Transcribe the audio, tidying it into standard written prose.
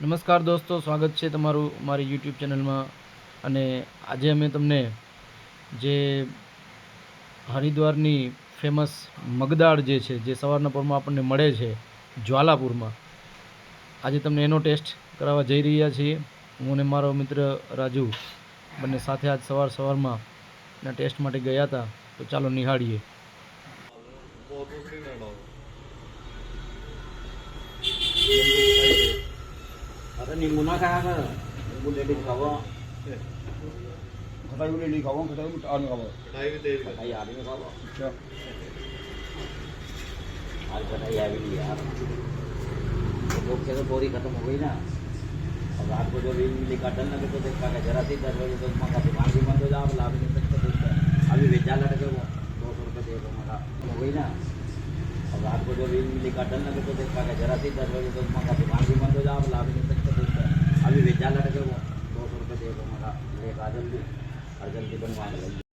નમસ્કાર દોસ્તો, સ્વાગત છે તમારું મારી યુટ્યુબ ચેનલમાં. અને આજે અમે તમને જે હરિદ્વારની ફેમસ મગદાળ જે સવારના પોરમાં આપણને મળે છે જ્વાલાપુરમાં, આજે તમને એનો ટેસ્ટ કરાવવા જઈ રહ્યા છીએ. હું અને મારો મિત્ર રાજુ બંને સાથે આજ સવારમાં એના ટેસ્ટ માટે ગયા હતા. તો ચાલો નિહાળીએ. अरे नींबू ना खाया कर, नींबू लेडी खाओ, खटाई भी लेडी खाओ, खटाई भी आलू खाओ, खटाई भी तेज खटाई आलू में खाओ। अच्छा आज खटाई आ भी यार, तो तो बोरी खत्म हो गई ना। अब रात को जो भी मिली का डर लगे तो देखा कि जरा सी 10 बजे तो मका दुकान भी बंद हो जाए, लाभ नहीं सकते देखते। अभी भेजा लड़के वो 200 रुपये दे दो, मका हो गई ना। अब रात को जो भी मिली का डर लगे तो देखा कि जरा सी 10 बजे तो मका दुकान भी बंद हो जाए, लाभ नहीं सकते देखते। अभी भेजा लड़के वो 200 रुपये दे दो, मका लेगा जल्दी और जल्दी बनवा लो।